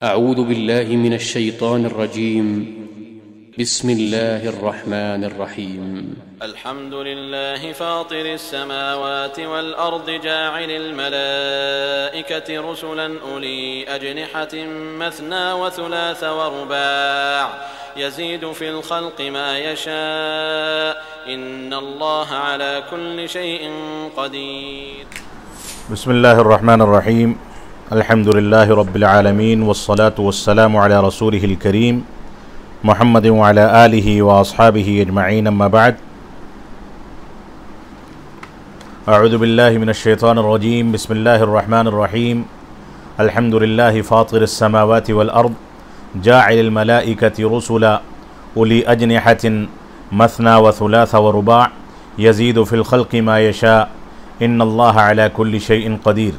अऊज़ु बिल्लाहि मिनश शैतानिर रजीम बिस्मिल्लाहिर रहमानिर रहीम अल्हम्दुलिल्लाहि फातिरिस समावाति वल अर्दि जाइलिल मलाइकति रुसुलन उली अजनिहतिन मस्ना व सुलास व रुबा' यज़ीदु फिल खल्क़ि मा यशा इन्नल्लाह अला कुल्लि शैइन क़दीर। बिस्मिल्लाहिर रहमानिर रहीम अल्हम्दुलिल्लाहि रब्बिल आलमीन वस्सलातु वस्सलामु अला रसूलिहिल करीम मुहम्मदिन व अला आलिहि व अस्हाबिहि अजमईन अम्मा बाद। अऊज़ु बिल्लाहि मिनश शैतानिर रजीम बिस्मिल्लाहिर रहमानिर रहीम अल्हम्दुलिल्लाहि फातिरिस समावाति वल अर्द जाइलिल मलाइकति रुसुला उली अजनिहतिन मस्ना व सुलास व रुबा' यज़ीदु फिल खल्क़ि मा यशा इन्नल्लाह अला कुल्लि शैइन क़दीर।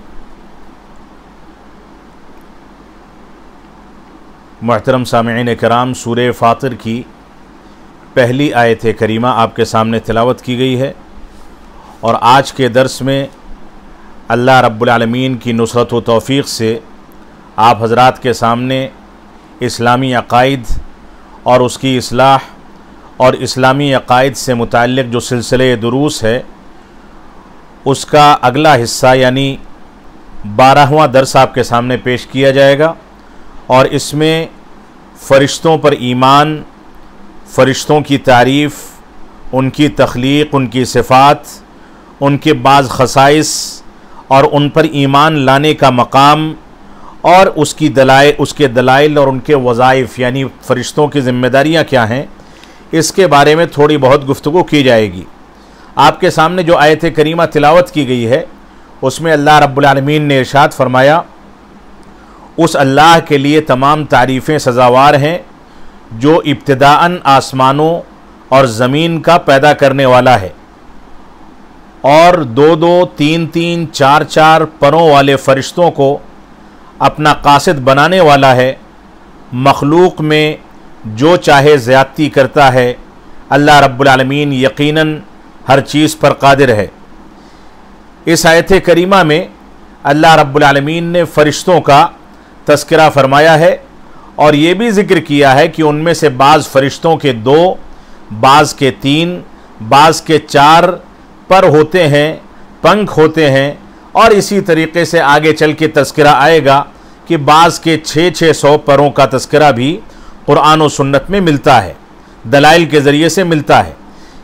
मुहतरम सामिईन किराम, सूरे फातिर की पहली आयत करीमा आपके सामने तिलावत की गई है और आज के दर्स में अल्लाह रब्बुल आलमीन की नुसरत व तौफ़ीक़ से आप हज़रात के सामने इस्लामी अक़ाइद और उसकी इस्लाह और इस्लामी अक़ाइद से मुताल्लिक़ जो सिलसिले दुरूस है उसका अगला हिस्सा यानी 12वां दर्स आपके सामने पेश किया जाएगा और इसमें फ़रिश्तों पर ईमान, फ़रिश्तों की तारीफ़, उनकी तख्लीक़, उनकी सिफ़ात, उनके बाज़ ख़साइस और उन पर ईमान लाने का मकाम और उसके दलाइल और उनके वज़ाइफ़ यानी फ़रिश्तों की ज़िम्मेदारियाँ क्या हैं, इसके बारे में थोड़ी बहुत गुफ्तगू की जाएगी। आपके सामने जो आयत करीमा तिलावत की गई है उसमें अल्लाह रब्बुल आलमीन ने इरशाद फरमाया, उस अल्लाह के लिए तमाम तारीफ़ें सज़ावार हैं जो इब्तिदाअन आसमानों और ज़मीन का पैदा करने वाला है और दो दो तीन तीन चार चार परों वाले फ़रिश्तों को अपना कासिद बनाने वाला है। मखलूक में जो चाहे ज़्यादती करता है, अल्लाह रब्बुल आलमीन यकीनन हर चीज़ पर कादिर है। इस आयत करीमा में अल्लाह रब्बुल आलमीन ने फ़रिश्तों का तज़किरा फरमाया है और ये भी ज़िक्र किया है कि उनमें से बाज़ फ़रिश्तों के 2, बाज़ के 3, बाज़ के 4 पर होते हैं, पंख होते हैं और इसी तरीक़े से आगे चल के तज़किरा आएगा कि बाज़ के 600 परों का तज़किरा भी कुरान और सुन्नत में मिलता है, दलाइल के ज़रिए से मिलता है।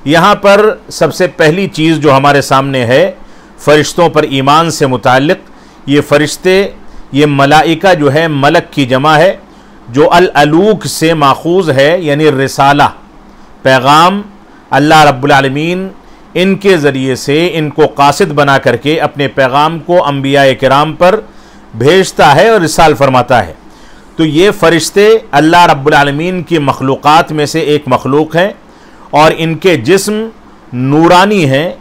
यहाँ पर सबसे पहली चीज़ जो हमारे सामने है फ़रिश्तों पर ईमान से मुताल्लिक़, ये फ़रिश्ते, ये मलाइका जो है मलक की जमा है जो अल-अलूक से माखूज़ है यानी रिसाला, पैगाम अल्लाह रब्बुल आलमीन इनके ज़रिए से इनको कासिद बना करके अपने पैगाम को अंबिया किराम पर भेजता है और इरसाल फरमाता है। तो ये फ़रिश्ते अल्लाह रब्बुल आलमीन की मखलूक़ात में से एक मखलूक हैं और इनके जिस्म नूरानी हैं,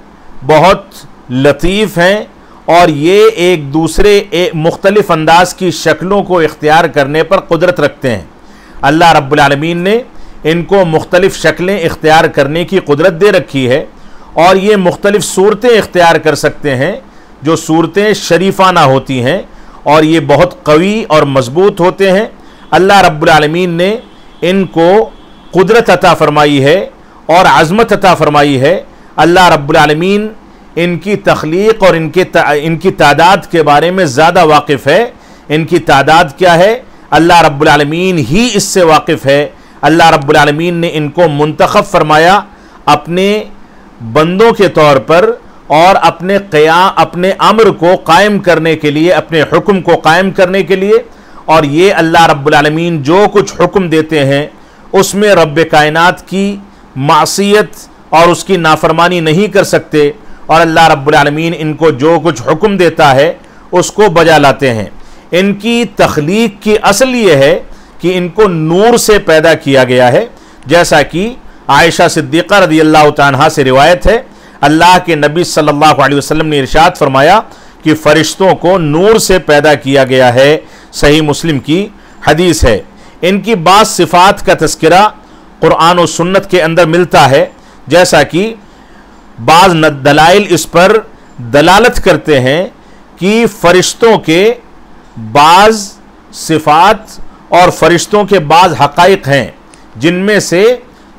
बहुत लतीफ़ हैं और ये एक दूसरे मुख्तलिफ़ अंदाज़ की शक्लों को इख्तियार करने पर कुदरत रखते हैं। अल्लाह रब्बुल आलमीन ने इनको मुख्तलिफ़ शक्लें इख्तियार करने की कुदरत दे रखी है और ये मुख्तलिफ़ सूरतें इख्तियार कर सकते हैं जो सूरतें शरीफाना होती हैं और ये बहुत कवी और मज़बूत होते हैं। अल्लाह रब्बुल आलमीन ने इनको कुदरत अता फ़रमाई है और अज़मत अता फ़रमाई है। अल्लाह रब्बुल आलमीन इनकी तख्लीक़ और इनकी तादाद के बारे में ज़्यादा वाकिफ़ है। इनकी तादाद क्या है, अल्लाह रब्बुल आलमीन ही इससे वाकिफ़ है। अल्लाह रब्बुल आलमीन ने इनको मुंतखब फरमाया अपने बंदों के तौर पर और अपने अम्र को कायम करने के लिए, अपने हुक्म को कायम करने के लिए। और ये अल्लाह रब्बुल आलमीन जो कुछ हुक्म देते हैं उसमें रब्बे कायनात की मासियत और उसकी नाफरमानी नहीं कर सकते और अल्लाह रब्बुल आलमीन इनको जो कुछ हुक्म देता है उसको बजा लाते हैं। इनकी तख्लीक की असल ये है कि इनको नूर से पैदा किया गया है, जैसा कि आयशा सिद्दीक़ा रज़ियल्लाहु तआला से रिवायत है। अल्लाह के नबी सल्लल्लाहु अलैहि वसल्लम ने इरशाद फरमाया कि फ़रिश्तों को नूर से पैदा किया गया है। सही मुस्लिम की हदीस है। इनकी बाज़ सिफ़ात का तज़किरा कुरान और सुन्नत के अंदर मिलता है, जैसा कि बाज़ दलाइल इस पर दलालत करते हैं कि फ़रिश्तों के बाज़ सिफ़ात और फ़रिश्तों के बाज़ हक़ाइक़ हैं, जिनमें से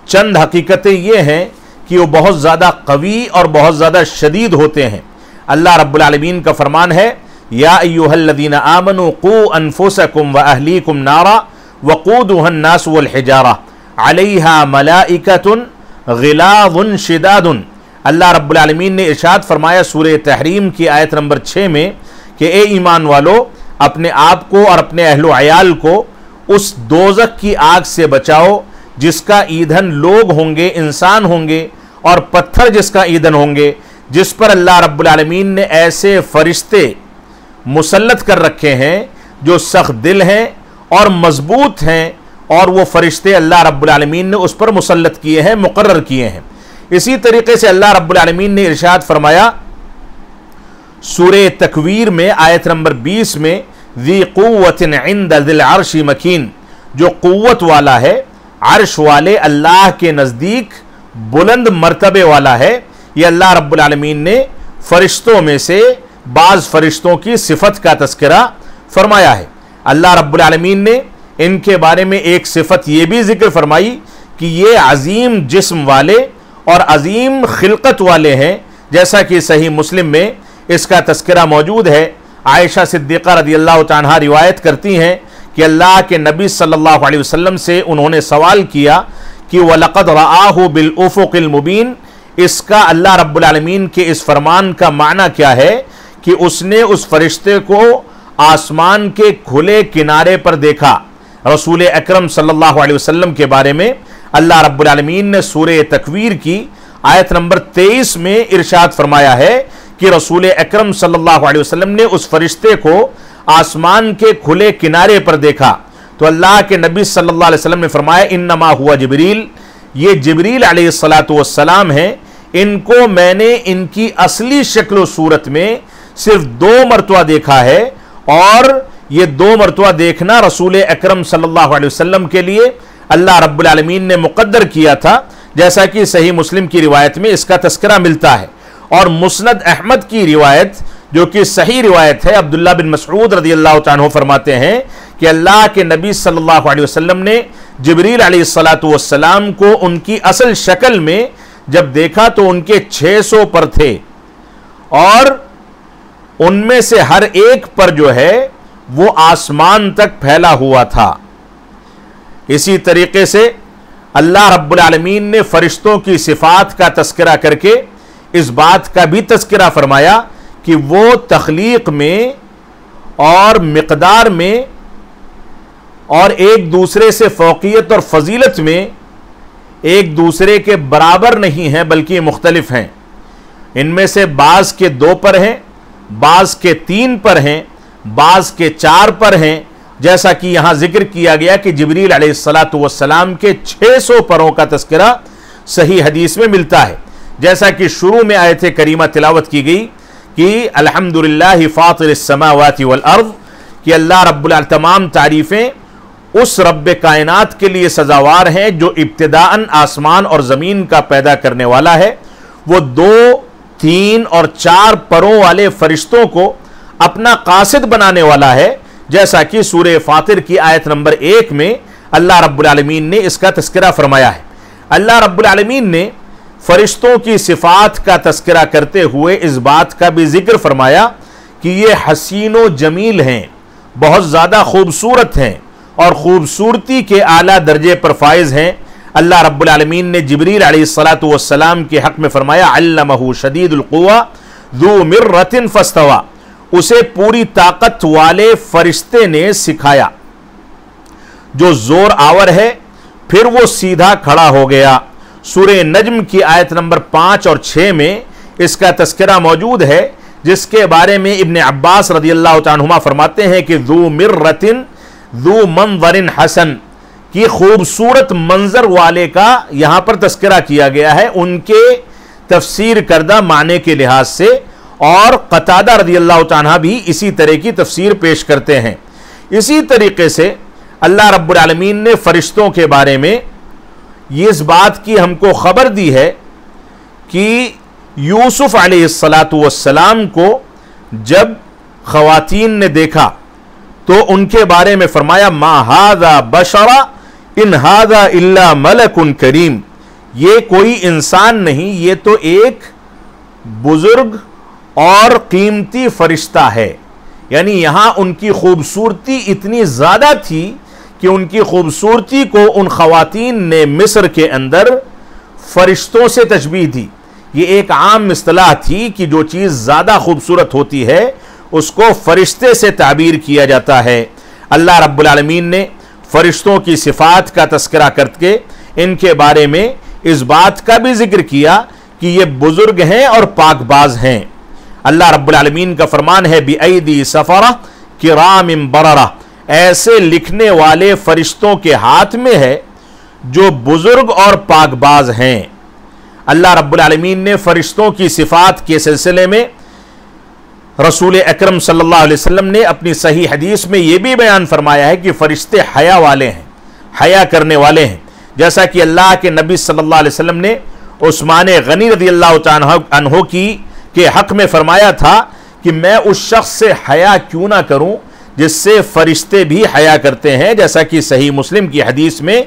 चंद हकीकतें ये हैं कि वो बहुत ज़्यादा कवी और बहुत ज़्यादा शदीद होते हैं। अल्लाह रब्बुल आलमीन का फरमान है, या अय्युहल्लज़ीना आमनू क़ू अनफुसकुम व अहलीकुम नारा वक़ूदुहन नास वल हिजारा अलैहा मलाइकतुन ग़िलाज़ुन शिदादुन। अल्लाह रब्बुल आलमीन ने इरशाद फरमाया सूरह तहरीम की आयत नंबर 6 में कि ए ईमान वालो, अपने आप को और अपने अहलो अयाल को उस दोज़ख की आग से बचाओ जिसका ईंधन लोग होंगे, इंसान होंगे, और पत्थर जिसका ईंधन होंगे, जिस पर अल्लाह रब्बुल आलमीन ने ऐसे फरिश्ते मुसल्लत कर रखे हैं जो सख्त दिल हैं और मजबूत हैं, और वो फरिश्ते अल्लाह रब्बुल आलमीन ने उस पर मुसल्लत किए हैं, मुकर्रर किए हैं। इसी तरीके से अल्लाह रब्बुल आलमीन ने इरशाद फरमाया सूरह तकवीर में आयत नंबर 20 में, ज़ी क़ुव्वतिन इंद ज़िल अर्शि मकीन, जो क़ुव्वत वाला है, अर्श वाले अल्लाह के नज़दीक बुलंद मर्तबे वाला है। यह अल्लाह रब्बुल आलमीन ने फरिश्तों में से बाज़ फरिश्तों की सिफत का तज़किरा फरमाया है। अल्लाह रब्बुल आलमीन ने इनके बारे में एक सिफत यह भी जिक्र फरमाई कि ये अजीम जिस्म वाले और अजीम खिलकत वाले हैं, जैसा कि सही मुस्लिम में इसका तज़किरा मौजूद है। आयशा सिद्दीक़ा रज़ियल्लाहु तआला अन्हा रिवायत करती हैं कि अल्लाह के नबी सल्लल्लाहु अलैहि वसल्लम से उन्होंने सवाल किया कि वलक़द रआहु बिल उफ़ुक़िल मुबीन, इसका अल्लाह रब्बुल आलमीन के इस फरमान का माना क्या है कि उसने उस फरिश्ते को आसमान के खुले किनारे पर देखा। रसूल अकरम सल्लल्लाहु अलैहि वसल्लम के बारे में अल्लाह रब्बुल आलमीन ने सूरह तकवीर की आयत नंबर 23 में इरशाद फरमाया है कि रसूल अकरम सल्लल्लाहु अलैहि वसल्लम ने उस फरिश्ते को आसमान के खुले किनारे पर देखा। तो अल्लाह के नबी सल्लल्लाहु अलैहि वसल्लम ने फरमाया, इन्नमा हुआ जिब्रील, ये जिब्रील अलैहिस्सलातु वस्सलाम हैं, इनको मैंने इनकी असली शक्ल सूरत में सिर्फ 2 मरतबा देखा है, और ये 2 मरतबा देखना रसूल अकरम सल्लल्लाहु अलैहि वसल्लम के लिए अल्लाह रब्बुल आलमीन ने मुक़द्दर किया था, जैसा कि सही मुस्लिम की रिवायत में इसका तज़किरा मिलता है। और मुस्नद अहमद की रिवायत, जो कि सही रिवायत है, अब्दुल्ला बिन मसऊद रज़ियल्लाहु तआला अन्हु फरमाते हैं कि अल्लाह के नबी सल्लल्लाहु अलैहि वसल्लम ने जिब्रील अलैहिस्सलातु वस्सलाम को उनकी असल शक्ल में जब देखा तो उनके 600 पर थे, और उनमें से हर एक पर जो है वो आसमान तक फैला हुआ था। इसी तरीके से अल्लाह रब्बुल आलमीन ने फरिश्तों की सिफात का तज़किरा करके इस बात का भी तज़किरा फरमाया कि वो तख्लीक में और मिक़दार में और एक दूसरे से फ़ौक़ियत और फजीलत में एक दूसरे के बराबर नहीं हैं, बल्कि मुख्तलिफ हैं। इनमें से बाज़ के 2 पर हैं, बाज़ के 3 पर हैं, बाज़ के 4 पर हैं, जैसा कि यहाँ जिक्र किया गया कि जिब्रील अलैहिस्सलातु वस्सलाम के 600 परों का तज़किरा सही हदीस में मिलता है। जैसा कि शुरू में आयत करीमा तिलावत की गई कि अल्हम्दुलिल्लाहि फ़ातिरिस समावाति वल अर्ज़, कि अल्लाह रब्बुल आलमीन, तमाम तारीफ़ें उस रब्ब कायनात के लिए सजावार हैं जो इब्तिदाअन आसमान और ज़मीन का पैदा करने वाला है। वो 2, 3 और 4 परों वाले फरिश्तों को अपना कासिद बनाने वाला है, जैसा कि सूरह फातिर की आयत नंबर 1 में अल्लाह रब्बुल आलमीन ने इसका तज़किरा फरमाया है। अल्लाह रब्बुल आलमीन ने फरिश्तों की सिफात का तज़किरा करते हुए इस बात का भी जिक्र फरमाया कि ये हसीन व जमील हैं, बहुत ज़्यादा खूबसूरत हैं और ख़ूबसूरती के आला दर्जे पर फाइज़ हैं। अल्लाह रब्बुल आलमीन ने जिब्रील अलैहिस्सलातु वस्सलाम के हक़ में फरमाया, अल्लमहु शदीदुल क़ुव्वा ज़ू मिर्रतिन फ़स्तवा, उसे पूरी ताकत वाले फरिश्ते ने सिखाया जो ज़ोर आवर है, फिर वो सीधा खड़ा हो गया। सूरह नज्म की आयत नंबर 5 और 6 में इसका तज़किरा मौजूद है, जिसके बारे में इब्न अब्बास रज़ियल्लाहु तआला अन्हुमा फरमाते हैं कि ज़ू मिर्रतिन ज़ू मंज़रिन हसन, की खूबसूरत मंजर वाले का यहाँ पर तज़किरा किया गया है उनके तफसीर करदा माने के लिहाज से, और क़तादा रज़ियल्लाहु तआला भी इसी तरह की तफसीर पेश करते हैं। इसी तरीके से अल्लाह रब्बुल आलमीन ने फरिश्तों के बारे में ये इस बात की हमको ख़बर दी है कि यूसुफ अलैहिस्सलातु वस्सलाम को जब ख़वातीन ने देखा तो उनके बारे में फरमाया मा हादा बशरा इन हादा इल्ला मलकुन करीम, ये कोई इंसान नहीं, ये तो एक बुजुर्ग और कीमती फरिश्ता है। यानी यहां उनकी खूबसूरती इतनी ज्यादा थी कि उनकी खूबसूरती को उन खवातीन ने मिस्र के अंदर फरिश्तों से तशबीह दी। ये एक आम इस्तिलाह थी कि जो चीज़ ज़्यादा खूबसूरत होती है उसको फरिश्ते से ताबीर किया जाता है। अल्लाह रब्बुल आलमीन ने फरिश्तों की सिफ़ात का तस्करा करके इनके बारे में इस बात का भी जिक्र किया कि ये बुजुर्ग हैं और पाकबाज हैं। अल्लाह रब्बुल आलमीन का फरमान है बिअयदी सफरा किरामिन बररा, ऐसे लिखने वाले फरिश्तों के हाथ में है जो बुजुर्ग और पाकबाज हैं। अल्लाह रब्बुल आलमीन ने फरिश्तों की सिफात के सिलसिले में रसूल अकरम सल्लल्लाहु अलैहि वसल्लम ने अपनी सही हदीस में यह भी बयान फरमाया है कि फरिश्ते हया वाले हैं, हया करने वाले हैं। जैसा कि अल्लाह के नबी सल्लल्लाहु अलैहि वसल्लम ने उस्मान गनी रज़ियल्लाहु तआला अन्हु के हक में फरमाया था कि मैं उस शख्स से हया क्यों ना करूं जिससे फरिश्ते भी हया करते हैं। जैसा कि सही मुस्लिम की हदीस में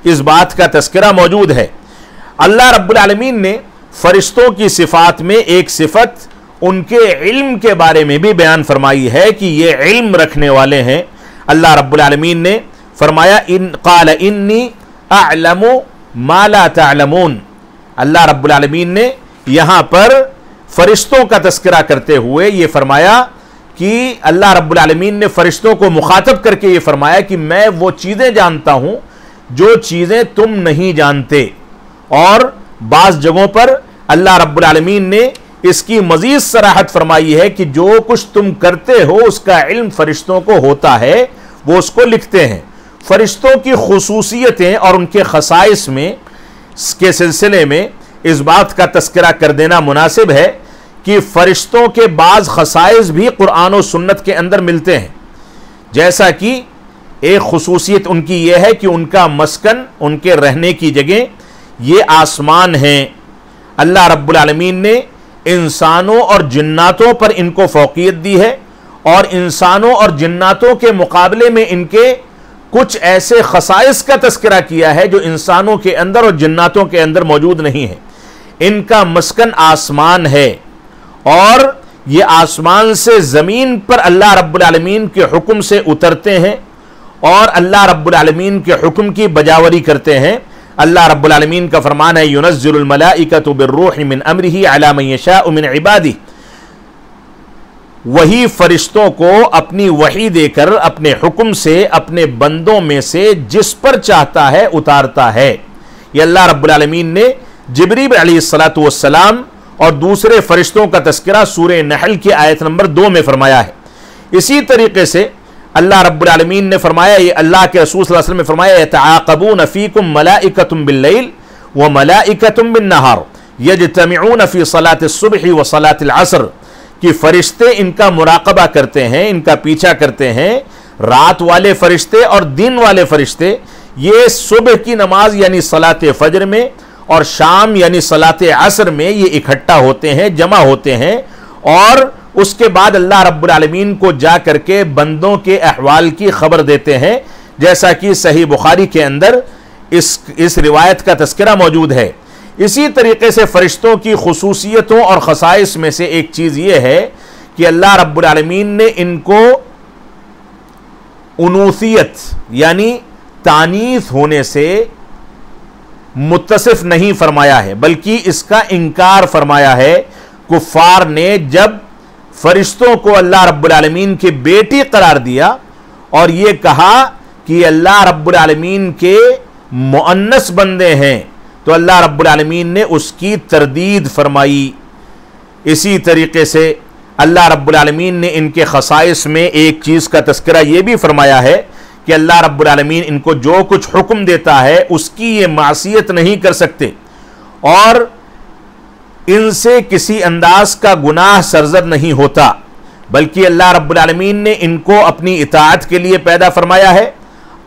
इस बात का तस्करा मौजूद है। अल्लाह रब्बुल आलमीन ने फरिश्तों की सिफात में एक सिफत उनके इल्म के बारे में भी बयान फरमाई है कि ये इल्म रखने वाले हैं। अल्लाह रब्बुल आलमीन ने फरमाया इन क़ाल इन्नी अअलमु मा ला तअलमून। अल्लाह रब्बुल आलमीन ने यहाँ पर फरिश्तों का तस्करा करते हुए ये फरमाया कि अल्लाह रब्बुल आलमीन ने फरिश्तों को मुखातब करके ये फरमाया कि मैं वो चीज़ें जानता हूँ जो चीज़ें तुम नहीं जानते। और बाज़ जगहों पर अल्लाह रब्बुल आलमीन ने इसकी मज़ीद सराहत फरमाई है कि जो कुछ तुम करते हो उसका इल्म फरिश्तों को होता है, वो उसको लिखते हैं। फरिश्तों की खुसूसियतें और उनके खसाइस में के सिलसिले में इस बात का तस्करा कर देना मुनासिब है कि फरिश्तों के बाज़ खसाइस भी कुरान और सुन्नत के अंदर मिलते हैं। जैसा कि एक खुसूसियत उनकी यह है कि उनका मस्कन, उनके रहने की जगह ये आसमान हैं। अल्लाह रब्बुल आलमीन ने इंसानों और जिन्नातों पर इनको फौकियत दी है और इंसानों और जिन्नातों के मुकाबले में इनके कुछ ऐसे खसाइस का तस्करा किया है जो इंसानों के अंदर और जिन्नातों के अंदर मौजूद नहीं है। इनका मस्कन आसमान है और ये आसमान से ज़मीन पर अल्लाह रब्बुल आलमीन के हुक्म से उतरते हैं और अल्लाह रब्बुल आलमीन के हुक्म की बजावरी करते हैं। अल्लाह रब्बुल आलमीन का फरमान है युनज़्ज़िलुल मलाइकतु बिर्रूहि मिन अम्रिही अला मन यशाउ मिन इबादिही, वही फरिश्तों को अपनी वही देकर अपने हुक्म से अपने बंदों में से जिस पर चाहता है उतारता है। ये अल्लाह रब्बुल आलमीन ने जिब्रील अलैहिस्सलातु वस्सलाम और दूसरे फरिश्तों का तस्करा सूरह नहल की आयत नंबर 2 में फरमाया है। इसी तरीके से अल्लाह रब्बुल आलमीन ने फरमाया, ये अल्लाह के रसूल सल्लल्लाहु अलैहि वसल्लम ने फरमाया यतआक़बून फ़ीकुम मलाइकतुम बिल्लैल व मलाइकतुम बिन्नहार यजतमिऊन फ़ी सलातिस सुबहि व सलातिल असर, कि फरिश्ते इनका मुराकबा करते हैं, इनका पीछा करते हैं। रात वाले फरिश्ते और दिन वाले फरिश्ते ये सुबह की नमाज यानी सलात फजर में और शाम यानी सलात असर में ये इकट्ठा होते हैं, जमा होते हैं और उसके बाद अल्लाह रब्बुल आलमीन को जा करके बंदों के अहवाल की खबर देते हैं। जैसा कि सही बुखारी के अंदर इस रिवायत का तस्करा मौजूद है। इसी तरीके से फरिश्तों की खुसूसियतों और खसाइस में से एक चीज़ ये है कि अल्लाह रब्बुल आलमीन ने इनको उनूसियत यानी तानीस होने से मुत्तसिफ नहीं फरमाया है, बल्कि इसका इनकार फरमाया है। कुफ्फार ने जब फरिश्तों को अल्लाह रब्बुल आलमीन की बेटी करार दिया और ये कहा कि अल्लाह रब्बुल आलमीन के मुअन्नस बंदे हैं, तो अल्लाह रब्बुल आलमीन ने उसकी तरदीद फरमाई। इसी तरीके से अल्लाह रब्बुल आलमीन ने इनके खसाइस में एक चीज़ का तस्करा ये भी फरमाया है कि अल्लाह रब्बुल आलमीन इनको जो कुछ हुक्म देता है उसकी ये मासियत नहीं कर सकते और इनसे किसी अंदाज का गुनाह सरजद नहीं होता, बल्कि अल्लाह रब्बुल आलमीन ने इनको अपनी इताअत के लिए पैदा फरमाया है,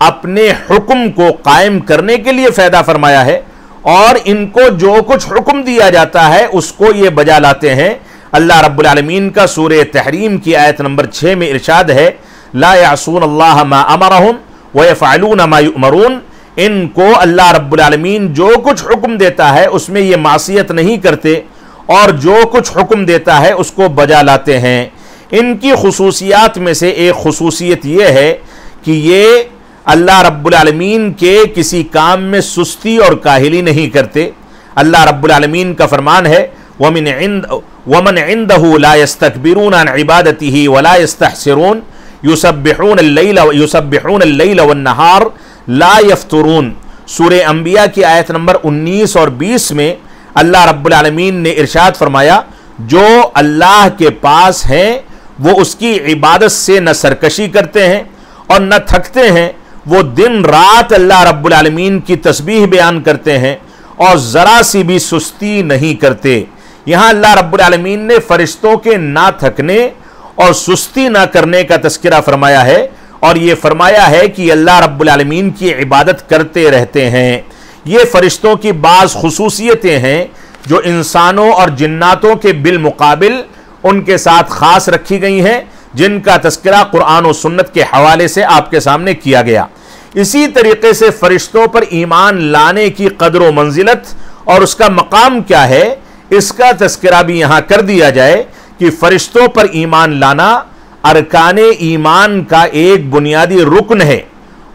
अपने हुक्म को कायम करने के लिए पैदा फरमाया है और इनको जो कुछ हुक्म दिया जाता है उसको ये बजा लाते हैं। अल्लाह रब्बुल आलमीन का सूरह तहरीम की आयत नंबर 6 में इरशाद है ला यासून अल्लाह मा अमरहुम व यफ़अलून मा युअमरून, इनको अल्लाह रब्बुल आलमीन जो कुछ हुक्म देता है उसमें ये मासियत नहीं करते और जो कुछ हुक्म देता है उसको बजा लाते हैं। इनकी खुसूसियात में से एक खुसूसियत ये है कि ये अल्लाह रब्बुल आलमीन के किसी काम में सुस्ती और काहिली नहीं करते। अल्लाह रब्बुल आलमीन का फरमान है वमन इंदहु ला यस्तकबिरून अन इबादतिही वला यस्तहसिरून युसब्बिहून अल-लैल वन-नहार ला यफ्तुरून। सूरह अंबिया की आयत नंबर 19 और 20 में अल्लाह रब्बुल आलमीन ने इरशाद फरमाया, जो अल्लाह के पास हैं वो उसकी इबादत से न सरकशी करते हैं और न थकते हैं, वो दिन रात अल्लाह रब्बुल आलमीन की तस्बीह बयान करते हैं और ज़रा सी भी सुस्ती नहीं करते। यहाँ अल्लाह रब्बुल आलमीन ने फरिश्तों के ना थकने और सुस्ती ना करने का तज़किरा फरमाया है और ये फरमाया है कि अल्लाह रब्बुल आलमीन की इबादत करते रहते हैं। ये फरिश्तों की बाज़ खुसूसियतें हैं जो इंसानों और जिन्नातों के बिलमुकाबिल उनके साथ ख़ास रखी गई हैं, जिनका तज़किरा कुरान और सुन्नत के हवाले से आपके सामने किया गया। इसी तरीके से फरिश्तों पर ईमान लाने की कदर व मंजिलत और उसका मकाम क्या है, इसका तज़किरा भी यहाँ कर दिया जाए कि फरिश्तों पर ईमान लाना अरकाने ईमान का एक बुनियादी रुकन है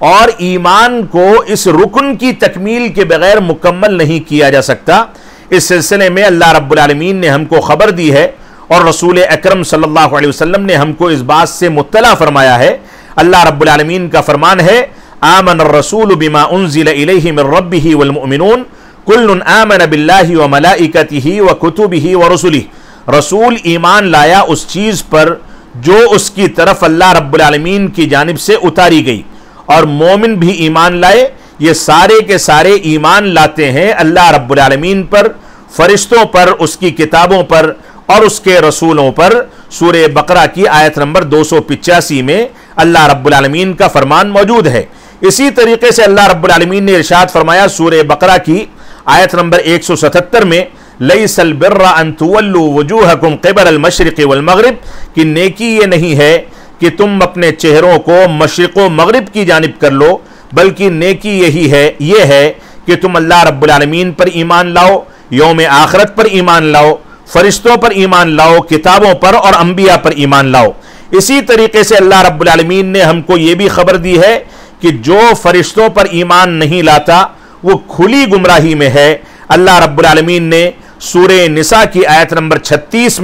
और ईमान को इस रुकन की तकमील के बगैर मुकम्मल नहीं किया जा सकता। इस सिलसिले में अल्लाह रब्बुल आलमीन ने हमको खबर दी है और रसूल अकरम सल्लल्लाहु अलैहि वसल्लम ने हमको इस बात से मुत्तला फरमाया है। अल्लाह रब्बुल आलमीन का फरमान है, आमन रसूल बिमा उन्ज़िल इलैहि मिन रब्बिही वल मुमिनून कुल्लुन आमन बिल्लाहि व मलाइकतिही व कुतुबिही व रुसुलिही। रसूल ईमान लाया उस चीज़ पर जो उसकी तरफ अल्लाह रब्बुल आलमीन की जानिब से उतारी गई, और मोमिन भी ईमान लाए। ये सारे के सारे ईमान लाते हैं अल्लाह रब्बुल आलमीन पर, फरिश्तों पर, उसकी किताबों पर और उसके रसूलों पर। सूरह बकरा की आयत नंबर 285 में अल्लाह रब्बुल आलमीन का फरमान मौजूद है। इसी तरीके से अल्लाह रब्बुल आलमीन ने इरशाद फरमाया सूरह बकरा की आयत नंबर 177 में, लैसल बिर्रा अन तुवल्लू वजूहकुम क़िबल मशरिक़ वल मग़रिब, कि नेकी ये नहीं है कि तुम अपने चेहरों को मशरिक़ व मग़रिब की जानिब कर लो, बल्कि नेकी यही है, ये है कि तुम अल्लाह रब्बुल आलमीन पर ईमान लाओ, यौम आखिरत पर ईमान लाओ, फरिश्तों पर ईमान लाओ, किताबों पर और अंबिया पर ईमान लाओ। इसी तरीके से अल्लाह रब्बुल आलमीन ने हमको ये भी खबर दी है कि जो फरिश्तों पर ईमान नहीं लाता वो खुली गुमराही में है। अल्लाह रब्बुल आलमीन ने सूरह निसा की आयत नंबर 136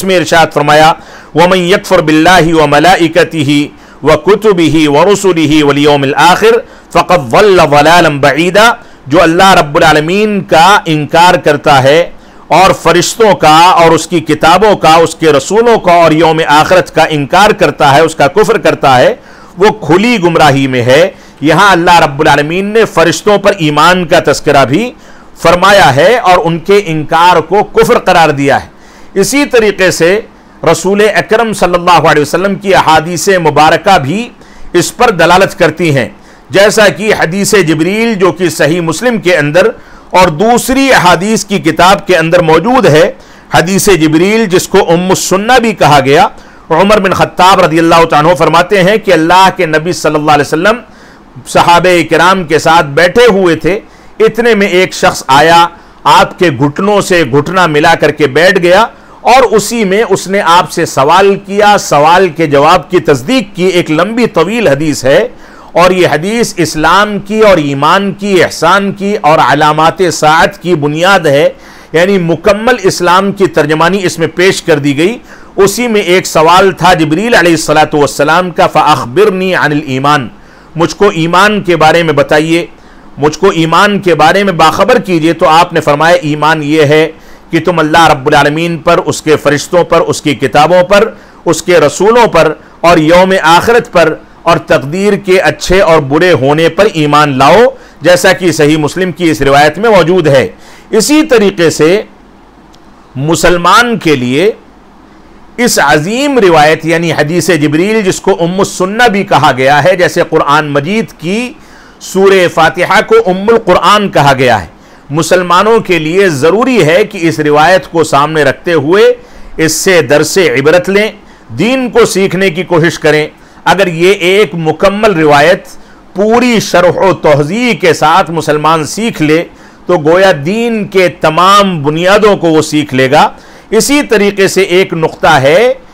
में इरशाद फरमाया, वमन यकफुर बिल्लाहि व मलाइकतिही व कुतुबिही व रुसुलिही वल यौमिल आखिर फ़क़द ज़ल्ल ज़लालन बईदा। जो अल्लाह रब्बुल आलमीन का इनकार करता है और फरिश्तों का और उसकी किताबों का, उसके रसूलों का और यौम आखिरत का इनकार करता है, उसका कुफ्र करता है, वो खुली गुमराही में है। यहाँ अल्लाह रब्बुल आलमीन ने फरिश्तों पर ईमान का तज़किरा भी फरमाया है और उनके इनकार को कुफ्र करार दिया है। इसी तरीके से रसूल अकरम सल्लल्लाहु अलैहि वसल्लम की अहादीस मुबारका भी इस पर दलालत करती हैं, जैसा कि हदीस जिब्रील जो कि सही मुस्लिम के अंदर और दूसरी अहादीस की किताब के अंदर मौजूद है। हदीस जिब्रील जिसको उम्मुस सुन्ना भी कहा गया, उमर बिन खत्ताब रज़ियल्लाहु तआला अन्हु फरमाते हैं कि अल्लाह के नबी सल्लल्लाहु अलैहि वसल्लम सहाबे किराम के साथ बैठे हुए थे, इतने में एक शख्स आया, आपके घुटनों से घुटना मिला करके बैठ गया और उसी में उसने आपसे सवाल किया, सवाल के जवाब की तस्दीक की। एक लंबी तवील हदीस है और ये हदीस इस्लाम की और ईमान की, एहसान की और अलामात साअत की बुनियाद है, यानी मुकम्मल इस्लाम की तर्जमानी इसमें पेश कर दी गई। उसी में एक सवाल था जिब्रील अलैहिस्सलातु वस्सलाम का, फ़अख़बिरनी अनिल ईमान, मुझको ईमान के बारे में बताइए, मुझको ईमान के बारे में बाखबर कीजिए। तो आपने फरमाया ईमान ये है कि तुम अल्लाह रब्बुल आलमीन पर, उसके फरिश्तों पर, उसकी किताबों पर, उसके रसूलों पर और यौम आखिरत पर और तकदीर के अच्छे और बुरे होने पर ईमान लाओ, जैसा कि सही मुस्लिम की इस रिवायत में मौजूद है। इसी तरीके से मुसलमान के लिए इस अजीम रिवायत यानी हदीस जिब्रील जिसको उम्मुस सुन्ना भी कहा गया है, जैसे कुरान मजीद की सूरह फातिहा को उम्मुल कुरान कहा गया है, मुसलमानों के लिए ज़रूरी है कि इस रिवायत को सामने रखते हुए इससे दरसे इबरत लें, दीन को सीखने की कोशिश करें। अगर ये एक मुकम्मल रिवायत पूरी शरह व तहज़ीह के साथ मुसलमान सीख ले तो गोया दीन के तमाम बुनियादों को वो सीख लेगा। इसी तरीके से एक नुक्ता है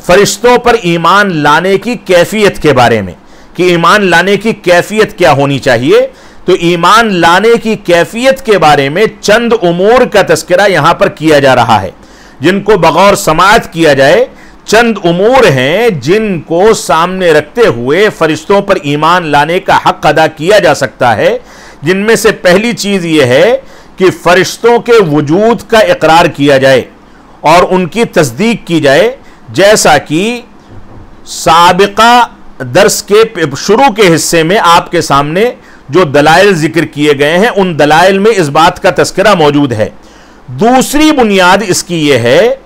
फरिश्तों पर ईमान लाने की कैफियत के बारे में कि ईमान लाने की कैफियत क्या होनी चाहिए। तो ईमान लाने की कैफियत के बारे में चंद उमूर का तस्करा यहां पर किया जा रहा है, जिनको बगौर समाअत किया जाए। चंद उमूर हैं जिनको सामने रखते हुए फरिश्तों पर ईमान लाने का हक अदा किया जा सकता है, जिनमें से पहली चीज यह है कि फरिश्तों के वजूद का इकरार किया जाए और उनकी तस्दीक की जाए। जैसा कि साबिका दर्स के शुरू के हिस्से में आपके सामने जो दलाइल जिक्र किए गए हैं उन दलाइल में इस बात का तस्करा मौजूद है। दूसरी बुनियाद इसकी यह है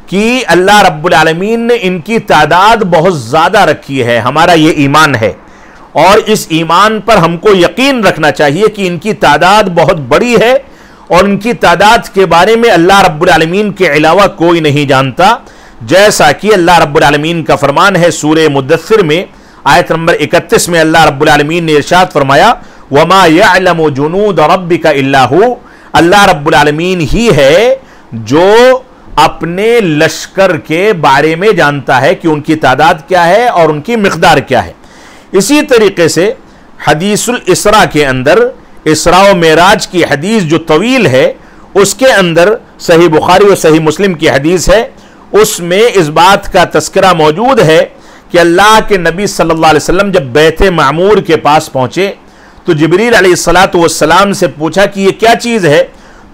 कि अल्लाह रब्बुल आलमीन ने इनकी तादाद बहुत ज्यादा रखी है। हमारा यह ईमान है और इस ईमान पर हमको यकीन रखना चाहिए कि इनकी तादाद बहुत बड़ी है और इनकी तादाद के बारे में अल्लाह रब्बुल आलमीन के अलावा कोई नहीं जानता। जैसा कि अल्लाह रब्बुल आलमीन का फरमान है सूरह मुद्दस्सिर में आयत नंबर 31 में अल्लाह रब्बुल आलमीन ने इरशाद फरमाया वमा यअलमु जुनूद रब्बिका इल्ला हु। अल्लाह रब्बुल आलमीन ही है जो अपने लश्कर के बारे में जानता है कि उनकी तादाद क्या है और उनकी मिकदार क्या है। इसी तरीके से हदीसुल इसरा के अंदर इसरा व मेराज की हदीस जो तवील है उसके अंदर सही बुखारी और सही मुस्लिम की हदीस है, उसमें इस बात का तस्करा मौजूद है कि अल्लाह के नबी सल्लल्लाहु अलैहि वसल्लम जब बैते मामूर के पास पहुंचे तो जिब्रील अलैहिस्सलातु वस्सलाम से पूछा कि ये क्या चीज़ है।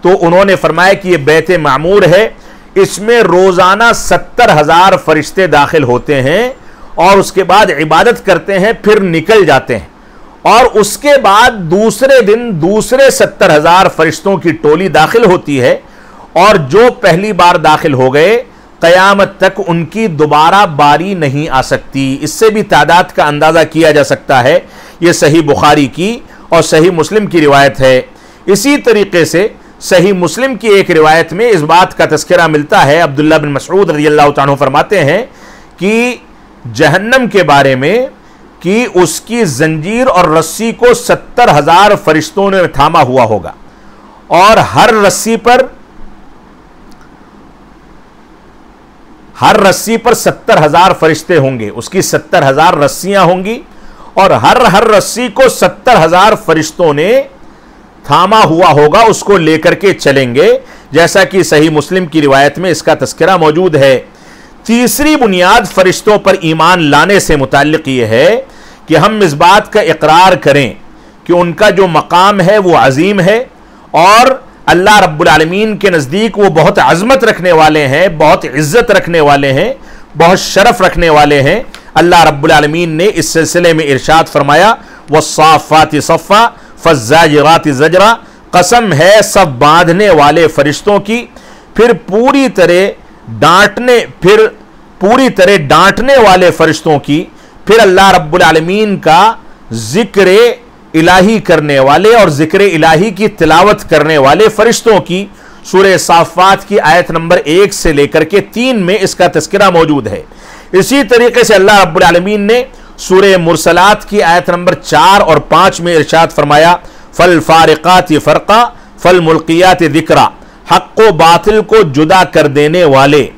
तो उन्होंने फरमाया कि ये बैते मामूर है, इसमें रोज़ाना 70,000 फरिश्ते दाखिल होते हैं और उसके बाद इबादत करते हैं फिर निकल जाते हैं और उसके बाद दूसरे दिन दूसरे 70,000 फरिश्तों की टोली दाखिल होती है और जो पहली बार दाखिल हो गए क़यामत तक उनकी दोबारा बारी नहीं आ सकती। इससे भी तादाद का अंदाज़ा किया जा सकता है। यह सही बुखारी की और सही मुस्लिम की रिवायत है। इसी तरीके से सही मुस्लिम की एक रिवायत में इस बात का तस्करा मिलता है। अब्दुल्लाह बिन मसऊद रज़ियल्लाहु ताला अन्हु फरमाते हैं कि जहन्नम के बारे में कि उसकी जंजीर और रस्सी को 70,000 फरिश्तों ने थामा हुआ होगा और हर रस्सी पर 70,000 फरिश्ते होंगे, उसकी 70,000 रस्सियां होंगी और हर रस्सी को 70,000 फरिश्तों ने थामा हुआ होगा, उसको लेकर के चलेंगे। जैसा कि सही मुस्लिम की रिवायत में इसका तस्करा मौजूद है। तीसरी बुनियाद फरिश्तों पर ईमान लाने से मुताल्लिक यह है कि हम इस बात का इकरार करें कि उनका जो मकाम है वो अजीम है और अल्लाह रब्बुल आलमीन के नज़दीक वो बहुत अज़मत रखने वाले हैं, बहुत इज़्ज़त रखने वाले हैं, बहुत शरफ रखने वाले हैं। अल्लाह रब्बुल आलमीन ने इस सिलसिले में इरशाद फरमाया वस्साफ़ाति सफ़्फ़ा फ़ज़्ज़ाजिराति ज़जरा। कसम है सब बांधने वाले फरिश्तों की, फिर पूरी तरह डांटने वाले फरिश्तों की, फिर अल्लाह रब्बुल आलमीन का जिक्र इलाही करने वाले और जिक्र इलाही की तिलावत करने वाले फरिश्तों की। सूरह साफ़ात की आयत नंबर 1 से लेकर के 3 में इसका तस्करा मौजूद है। इसी तरीके से अल्लाह रब्बुल आलमीन ने सूरह मुरसलात की आयत नंबर 4 और 5 में इरशाद फरमाया फल फारिकात फ़रक़ा फल मुल्कियात ज़िक्रा। हक़ व बातिल को जुदा कर देने वाले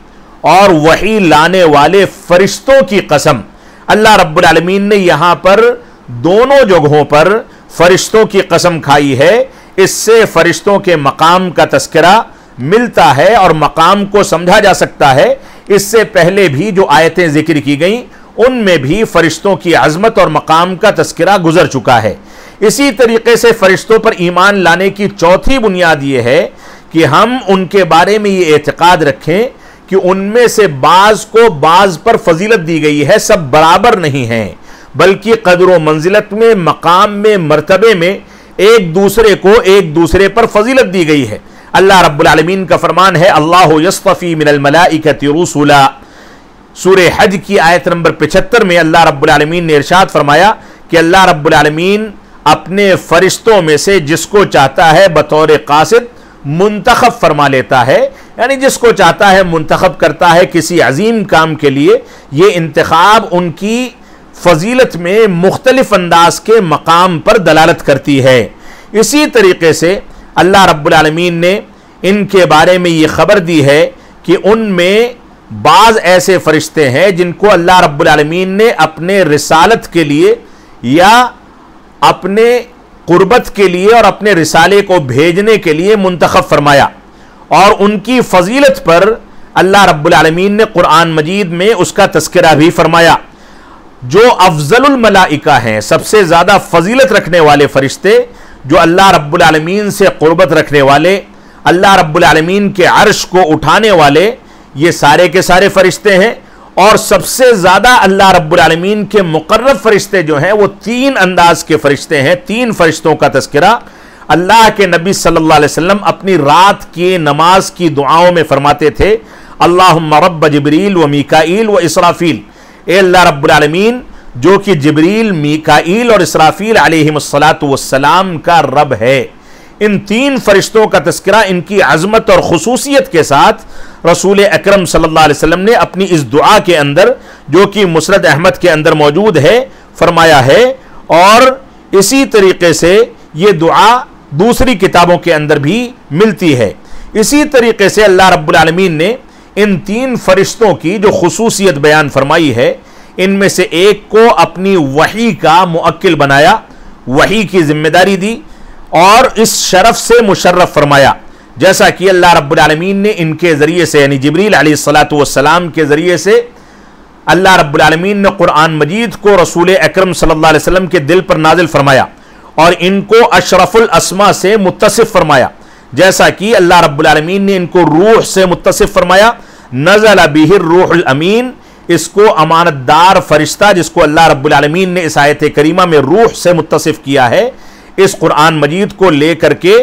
और वही लाने वाले फरिश्तों की कसम। अल्लाह रब्बुल आलमीन ने यहां पर दोनों जगहों पर फरिश्तों की कसम खाई है। इससे फरिश्तों के मकाम का तस्करा मिलता है और मकाम को समझा जा सकता है। इससे पहले भी जो आयतें जिक्र की गई उनमें भी फरिश्तों की अजमत और मकाम का तस्करा गुजर चुका है। इसी तरीके से फरिश्तों पर ईमान लाने की चौथी बुनियाद यह है कि हम उनके बारे में ये एतकाद रखें कि उनमें से बाज को बाज पर फजीलत दी गई है, सब बराबर नहीं हैं, बल्कि कदर व मंजिलत में, मकाम में, मर्तबे में एक दूसरे पर फजीलत दी गई है। अल्लाह रब्बुल आलमीन का फरमान है अल्लाहु यस्तफ़ी मिनल मलाइकति रुसुला। सूरह हज की आयत नंबर 75 में अल्लाह रब्बुल आलमीन ने इरशाद फरमाया कि अल्लाह रब्बुल आलमीन अपने फरिश्तों में से जिसको चाहता है बतौर कासिद मुंतखब फरमा लेता है, यानी जिसको चाहता है मुंतखब करता है किसी अजीम काम के लिए। ये इंतखाब उनकी फजीलत में मुख्तलिफ अंदाज के मकाम पर दलालत करती है। इसी तरीके से अल्लाह रब्बुल आलमीन ने इनके बारे में ये खबर दी है कि उनमें बाज़ ऐसे फरिश्ते हैं जिनको अल्लाह रब्बुल आलमीन ने अपने रिसालत के लिए या अपने कुर्बत के लिए और अपने रिसाले को भेजने के लिए मुंतखब फरमाया, और उनकी फजीलत पर अल्लाह रब्बुल आलमीन ने कुरान मजीद में उसका तस्करा भी फरमाया। जो अफजलुल मलाइका हैं, सबसे ज़्यादा फजीलत रखने वाले फरिश्ते, जो अल्लाह रब्बुल आलमीन से कुर्बत रखने वाले, अल्लाह रब्बुल आलमीन के अर्श को उठाने वाले, ये सारे के सारे फरिश्ते हैं। और सबसे ज़्यादा अल्लाह रब्बुल आलमीन के मुकर्रब फरिश्ते जो हैं वो 3 अंदाज के फरिश्ते हैं। 3 फरिश्तों का तस्करा अल्लाह के नबी सल्लल्लाहु अलैहि वसल्लम अपनी रात की नमाज की दुआओं में फरमाते थे, अल्लाहुम्मा रब्ब जिब्रील व मीकाईल व इसराफील। ए अल्लाह रब्बुल आलमीन जो कि जिब्रील, मीकाईल और इसराफील अलैहिमुस्सलातु वस्सलाम का रब है। इन 3 फरिश्तों का तस्करा इनकी अजमत और खुसूसियत के साथ रसूल अकरम सल्लल्लाहु अलैहि वसल्लम ने अपनी इस दुआ के अंदर, जो कि मुस्नद अहमद के अंदर मौजूद है, फरमाया है। और इसी तरीके से ये दुआ दूसरी किताबों के अंदर भी मिलती है। इसी तरीके से अल्लाह रब्बुल आलमीन ने इन 3 फरिश्तों की जो खुसूसियत बयान फरमाई है, इनमें से एक को अपनी वही का मुअक्किल बनाया, वही की जिम्मेदारी दी और इस शरफ से मुशर्रफ फरमाया, जैसा कि अल्लाह रब्बुल आलमीन ने इनके ज़रिए से, यानी जिब्रील अलैहिस्सलातु वस्सलाम के ज़रिए से अल्लाह रब्बुल आलमीन ने कुरान मजीद को रसूल अकरम सल्लल्लाहु अलैहि वसल्लम के दिल पर नाजिल फरमाया और इनको अशरफुल अस्मा से मुत्तसिफ फरमाया, जैसा कि अल्लाह रब्बुल आलमीन ने इनको रूह से मुत्तसिफ फरमाया, नज़ल बिहिर रूहुल अमीन, इसको अमानतदार फरिश्ता जिसको अल्लाह रब्बुल आलमीन ने इस आयत करीमा में रूह से मुत्तसिफ किया है, इस कुरान मजीद को लेकर के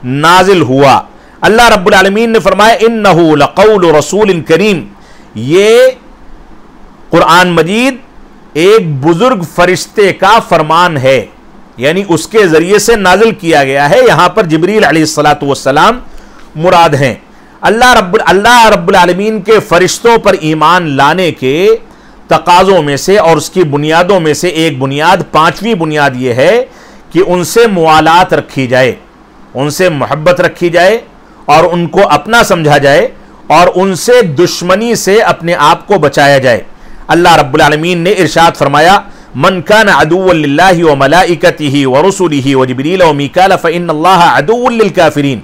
नाजिल हुआ। अल्लाह रब्बुल आलमीन ने फरमाया इन्नहु लक़ौलु रसूलिन करीम, ये कुरान मजीद एक बुजुर्ग फरिश्ते का फरमान है, यानी उसके जरिए से नाजिल किया गया है। यहां पर जिब्रील अलैहिस्सलातु वस्सलाम मुराद हैं। अल्लाह रब्बुल आलमीन के फरिश्तों पर ईमान लाने के तकाज़ों में से और उसकी बुनियादों में से एक बुनियाद, 5वीं बुनियाद यह है कि उनसे मुआलात रखी जाए, उनसे मोहब्बत रखी जाए और उनको अपना समझा जाए और उनसे दुश्मनी से अपने आप को बचाया जाए। अल्लाह रब्बुल आलमीन ने इरशाद फरमाया, मन कान अदुव्वन लिल्लाहि व मलाइकतिही व रुसुलिही व जिब्रील व मीकाल फ़इन्नल्लाह अदुव्वुन लिल काफ़िरीन।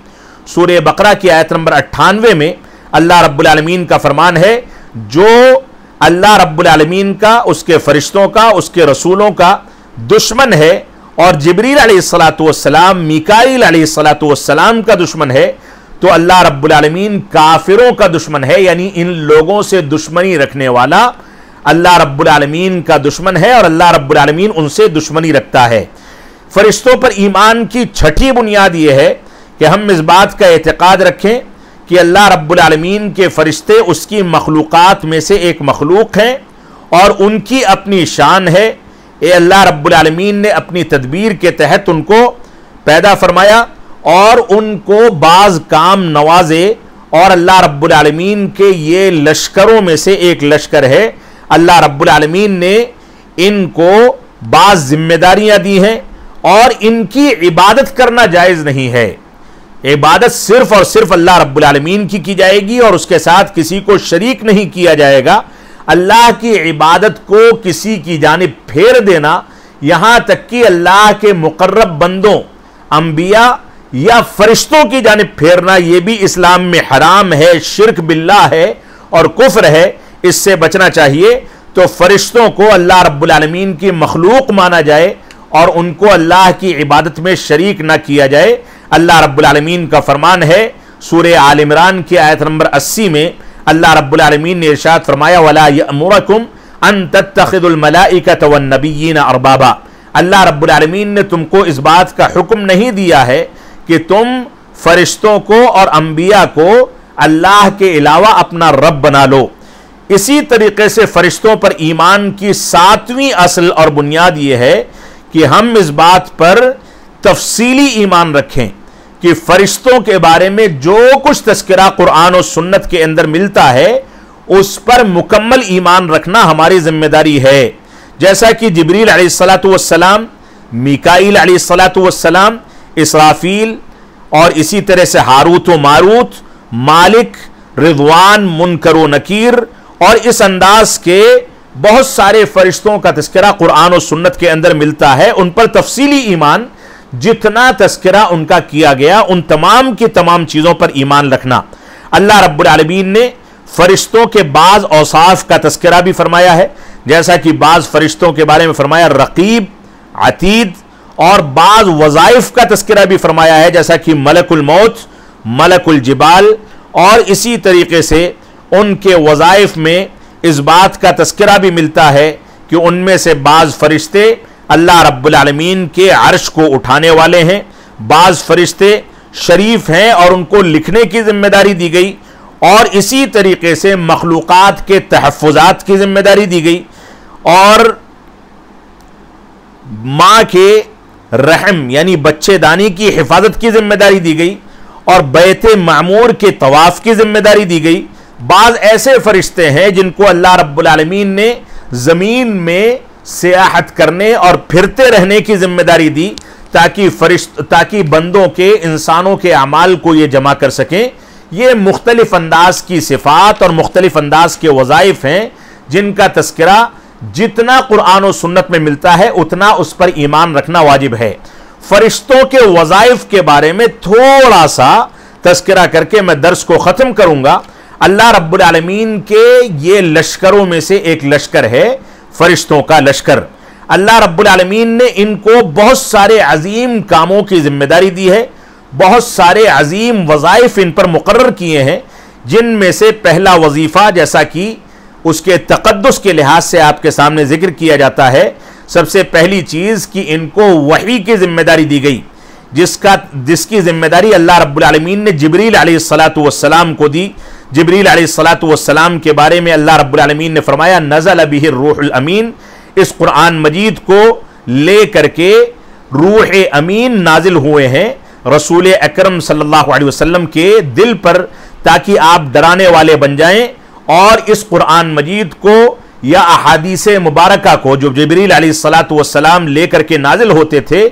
सूरह बकरा की आयत नंबर 98 में अल्लाह रब्बुल आलमीन का फरमान है, जो अल्लाह रब्बुल आलमीन का, उसके फरिश्तों का, उसके रसूलों का दुश्मन है और जिब्रील अलैहिस्सलातु वस्सलाम, मीकाईल अलैहिस्सलातु वस्सलाम का दुश्मन है, तो अल्लाह रब्बुल आलमीन काफिरों का दुश्मन है, यानी इन लोगों से दुश्मनी रखने वाला अल्लाह रब्बुल आलमीन का दुश्मन है और अल्लाह रब्बुल आलमीन उनसे दुश्मनी रखता है। फरिश्तों पर ईमान की 6ठी बुनियाद यह है कि हम इस बात का एतकाद रखें कि अल्लाह रब्बुल आलमीन के फरिश्ते उसकी मखलूक़ात में से एक मखलूक हैं और उनकी अपनी शान है। ये अल्लाह रब्बुल आलमीन ने अपनी तदबीर के तहत उनको पैदा फरमाया और उनको बाज़ काम नवाजे, और अल्लाह रब्बुल आलमीन के ये लश्करों में से एक लश्कर है। अल्लाह रब्बुल आलमीन ने इनको बाज़ जिम्मेदारियां दी हैं और इनकी इबादत करना जायज़ नहीं है। इबादत सिर्फ और सिर्फ अल्लाह रब्बुल आलमीन की जाएगी और उसके साथ किसी को शरीक नहीं किया जाएगा। अल्लाह की इबादत को किसी की जानिब फेर देना, यहां तक कि अल्लाह के मुकर्रब बंदों, अंबिया या फरिश्तों की जानिब फेरना, यह भी इस्लाम में हराम है, शिर्क बिल्लाह है और कुफ्र है। इससे बचना चाहिए। तो फरिश्तों को अल्लाह रब्बुल आलमीन की मखलूक माना जाए और उनको अल्लाह की इबादत में शरीक ना किया जाए। अल्लाह रब्बुल आलमीन का फरमान है सूरह आल इमरान की आयत नंबर 80 में, अल्लाह रब्बुल आलमीन ने इरशाद फरमाया, वला यअमुरुकुम अन तत्तखिदुल मलाइकत वन नबिय्यीन अरबाबा। अल्लाह रब्बुल आलमीन ने तुमको इस बात का हुक्म नहीं दिया है कि तुम फरिश्तों को और अंबिया को अल्लाह के अलावा अपना रब बना लो। इसी तरीके से फरिश्तों पर ईमान की 7वीं असल और बुनियाद यह है कि हम इस बात पर तफसीली ईमान रखें कि फरिश्तों के बारे में जो कुछ तस्करा कुरान और सुन्नत के अंदर मिलता है उस पर मुकम्मल ईमान रखना हमारी जिम्मेदारी है। जैसा कि जिब्रील अलैहिस्सलातु वस्सलाम, मीकाईल अलैहिस्सलातु वस्सलाम, इसराफील और इसी तरह से हारूत व मारूत, मालिक, रिजवान, मुनकर व नकीर और इस अंदाज के बहुत सारे फरिश्तों का तस्करा कुरान और सुन्नत के अंदर मिलता है। उन पर तफसीली ईमान, जितना तस्करा उनका किया गया उन तमाम की तमाम चीजों पर ईमान रखना। अल्लाह रब्बुल आलमीन ने फरिश्तों के बाज औसाफ का तस्करा भी फरमाया है, जैसा कि बाज फरिश्तों के बारे में फरमाया रकीब, अतीद, और बाज वज़ाइफ का तस्करा भी फरमाया है, जैसा कि मलकुल मौत, मलकुल जिबाल, और इसी तरीके से उनके वज़ाइफ में इस बात का तस्करा भी मिलता है कि उनमें से बाज फरिश्ते अल्लाह रब्बुल आलमीन के अर्श को उठाने वाले हैं, बाज फरिश्ते शरीफ हैं और उनको लिखने की जिम्मेदारी दी गई, और इसी तरीके से मखलूक़ात के तहफ़्फ़ुज़ात की जिम्मेदारी दी गई, और माँ के रहम यानी बच्चेदानी की हिफाजत की जिम्मेदारी दी गई, और बैते मामूर के तवाफ की जिम्मेदारी दी गई। बाज ऐसे फरिश्ते हैं जिनको अल्लाह रब्बुल आलमीन ने ज़मीन में सियाहत करने और फिरते रहने की जिम्मेदारी दी, ताकि बंदों के, इंसानों के अमाल को ये जमा कर सकें। ये मुख्तलिफ अंदाज की सिफ़ात और मुख्तलिफ अंदाज के वज़ाइफ हैं जिनका तस्करा जितना कुरान और सुन्नत में मिलता है उतना उस पर ईमान रखना वाजिब है। फरिश्तों के वज़ाइफ के बारे में थोड़ा सा तस्करा करके मैं दर्स को ख़त्म करूंगा। अल्लाह रब्बुल आलमीन के ये लश्करों में से एक लश्कर है फरिश्तों का लश्कर। अल्लाह रब्बुल आलमीन ने इनको बहुत सारे अजीम कामों की जिम्मेदारी दी है, बहुत सारे अजीम वज़ाइफ इन पर मुकर्रर किए हैं, जिनमें से पहला वजीफ़ा, जैसा कि उसके तक़द्दुस के लिहाज से आपके सामने जिक्र किया जाता है, सबसे पहली चीज़ कि इनको वही की जिम्मेदारी दी गई, जिसकी जिम्मेदारी अल्लाह रब्बुल आलमीन ने जिब्रील अलैहिस्सलातु वस्सलाम को दी। जिब्रील अलैहिस्सलातु वस्सलाम के बारे में अल्लाह रब्बुल आलमीन ने फरमाया नज़ल बिहिर रूहुल अमीन, इस कुरान मजीद को ले करके रूह अमीन नाजिल हुए हैं रसूल अकरम सल्लल्लाहु अलैहि वसल्लम के दिल पर, ताकि आप डराने वाले बन जाएं, और इस कुरान मजीद को या अहादीस मुबारका को जो जिब्रील अलैहिस्सलातु वस्सलाम लेकर के नाजिल होते थे,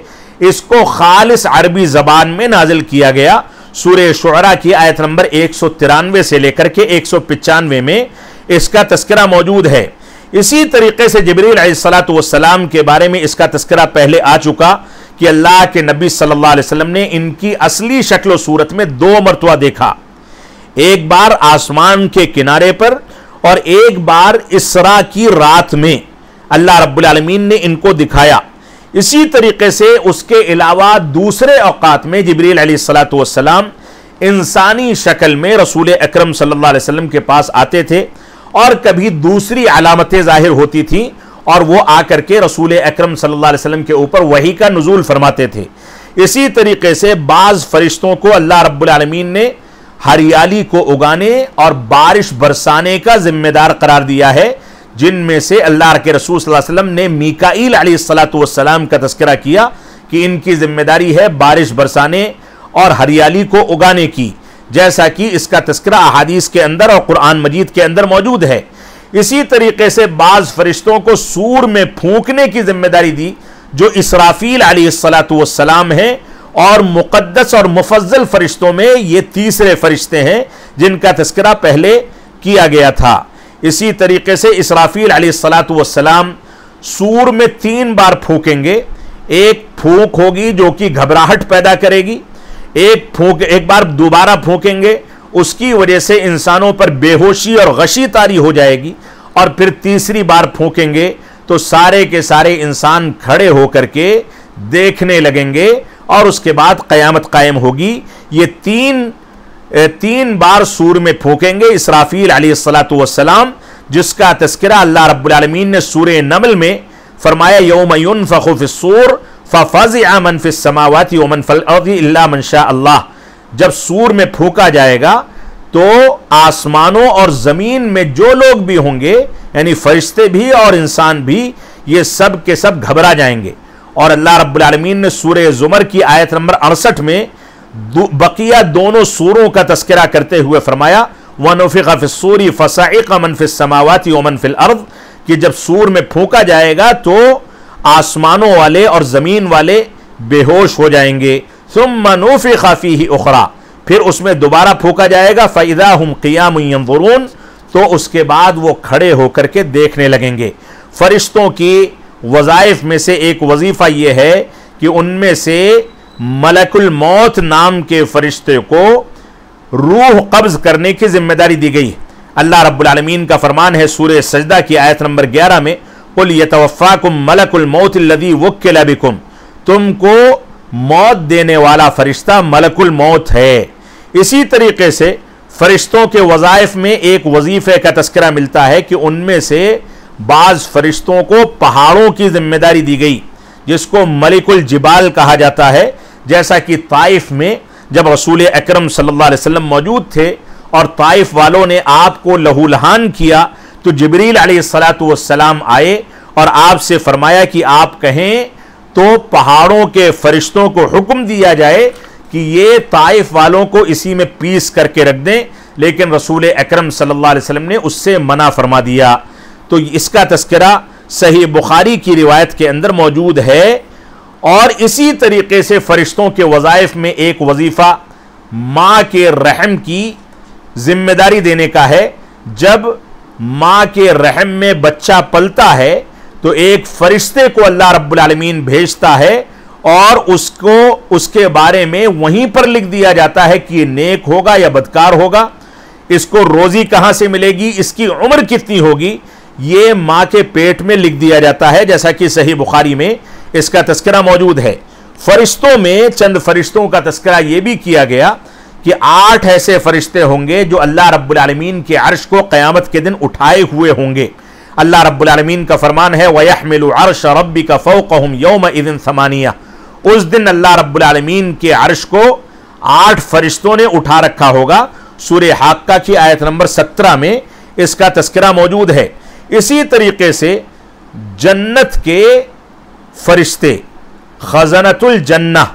इसको खालिस अरबी ज़बान में नाजिल किया गया। सूरह शुअरा की आयत नंबर 193 से लेकर के 195 में इसका तस्करा मौजूद है। इसी तरीके से जिब्रील अलैहिस्सलातु वस्सलाम के बारे में इसका तस्करा पहले आ चुका कि अल्लाह के नबी सल्लल्लाहु अलैहि वसल्लम ने इनकी असली शक्ल सूरत में 2 मरतबा देखा, एक बार आसमान के किनारे पर और एक बार इसरा की रात में अल्लाह रब्बुल आलमीन ने इनको दिखाया। इसी तरीके से उसके अलावा दूसरे औकात में जिब्रील अलैहिस्सलातु वस्सलाम इंसानी शक्ल में रसूल अकरम सल्लल्लाहु अलैहि वसल्लम के पास आते थे, और कभी दूसरी अलामतें जाहिर होती थी और वो आकर के रसूल अकरम सल्लल्लाहु अलैहि वसल्लम के ऊपर वही का नुज़ूल फरमाते थे। इसी तरीके से बाज़ फरिश्तों को अल्लाह रब्बुल आलमीन ने हरियाली को उगाने और बारिश बरसाने का जिम्मेदार करार दिया है, जिनमें से अल्लाह के रसूल सल्लल्लाहु अलैहि वसल्लम ने मीकाईल अलैहिस्सलातु वस्सलाम का तस्करा किया कि इनकी जिम्मेदारी है बारिश बरसाने और हरियाली को उगाने की, जैसा कि इसका तस्करा अहादीस के अंदर और कुरान मजीद के अंदर मौजूद है। इसी तरीके से बाज़ फरिश्तों को सूर में फूंकने की जिम्मेदारी दी, जो इसराफील अलैहिस्सलातु वस्सलाम है, और मुक़द्दस और मुफज्जल फरिश्तों में ये तीसरे फरिश्ते हैं जिनका तस्करा पहले किया गया था। इसी तरीके से इसराफील अलैहिस्सलातु वस्सलाम सूर में 3 बार फूकेंगे। एक फूंक होगी जो कि घबराहट पैदा करेगी, एक बार दोबारा फूकेंगे, उसकी वजह से इंसानों पर बेहोशी और गशी तारी हो जाएगी, और फिर तीसरी बार फूकेंगे तो सारे के सारे इंसान खड़े होकर के देखने लगेंगे, और उसके बाद क़यामत कायम होगी। ये तीन बार सूर में फूकेंगे इसराफील अलैहिस्सलातु वस्सलाम, जिसका तस्करा अल्लाह रब्बुल आलमीन ने सूरह नमल में फरमाया यौम युनफ़ख़ु फ़िस्सूर फ़फ़ज़िअ मन फ़िस्समावाति व मन फ़िल अर्ज़ि इल्ला मन शाअ अल्लाह। जब सूर में फूका जाएगा तो आसमानों और ज़मीन में जो लोग भी होंगे, यानी फरिश्ते भी और इंसान भी, ये सब के सब घबरा जाएंगे। और अल्लाह रब्बुल आलमीन ने सूरह ज़ुमर की आयत नंबर 68 में बकिया दोनों सूरों का तस्करा करते हुए फरमाया वनुफिख़ फ़िस्सूरी फ़सइक़ मन फ़िस समावाति व मन फ़िल अर्ज़, कि जब सूर में फूंका जाएगा तो आसमानों वाले और ज़मीन वाले बेहोश हो जाएंगे। सुम्मा नुफ़िख़ फ़ीही उख़रा, फिर उसमें दोबारा फूंका जाएगा। फ़इज़ा हुम क़ियामुन यंज़ुरून, तो उसके बाद वो खड़े होकर के देखने लगेंगे। फरिश्तों की वज़ाइफ में से एक वजीफ़ा यह है कि उनमें से मलकुल मौत नाम के फरिश्ते को रूह कब्ज़ करने की जिम्मेदारी दी गई। अल्लाह रब्बुल आलमीन का फरमान है सूरह सजदा की आयत नंबर 11 में, कुल यतवफ़्फ़ाकुम मलकुल मौत अल्लज़ी वुक्किला बिकुम, तुमको मौत देने वाला फरिश्ता मलकुल मौत है। इसी तरीके से फरिश्तों के वज़ाइफ में एक वजीफ़े का तस्करा मिलता है कि उनमें से बाज़ फरिश्तों को पहाड़ों की जिम्मेदारी दी गई, जिसको मलिकुल जिबाल कहा जाता है। जैसा कि ताइफ में जब रसूल अकरम सल्लल्लाहु अलैहि वसल्लम मौजूद थे और ताइफ वालों ने आपको लहूलहान किया, तो जिब्रील अलैहिस्सलातु वस्सलाम आए और आपसे फरमाया कि आप कहें तो पहाड़ों के फरिश्तों को हुक्म दिया जाए कि ये ताइफ वालों को इसी में पीस करके रख दें, लेकिन रसूल अकरम सल्लल्लाहु अलैहि वसल्लम ने उससे मना फरमा दिया। तो इसका तस्करा सही बुखारी की रिवायत के अंदर मौजूद है। और इसी तरीके से फरिश्तों के वज़ाइफ में एक वजीफ़ा माँ के रहम की जिम्मेदारी देने का है। जब माँ के रहम में बच्चा पलता है तो एक फरिश्ते को अल्लाह रब्बुल आलमीन भेजता है और उसको उसके बारे में वहीं पर लिख दिया जाता है कि ये नेक होगा या बदकार होगा, इसको रोजी कहां से मिलेगी, इसकी उम्र कितनी होगी, ये माँ के पेट में लिख दिया जाता है। जैसा कि सही बुखारी में इसका तस्करा मौजूद है। फरिश्तों में चंद फरिश्तों का तस्करा यह भी किया गया कि 8 ऐसे फरिश्ते होंगे जो अल्लाह रब्बुल आलमीन के अर्श को क़यामत के दिन उठाए हुए होंगे। अल्लाह रब्बुल आलमीन का फरमान है वयहमिलु अर्श रब्बिका फौक़हुम यौमइज़िन समानिया, उस दिन अल्लाह रब्बुल आलमीन के अर्श को 8 फरिश्तों ने उठा रखा होगा। सूरह हाक्का की आयत नंबर 17 में इसका तस्करा मौजूद है। इसी तरीके से जन्नत के फरिश्ते खज़नतुल जन्नह,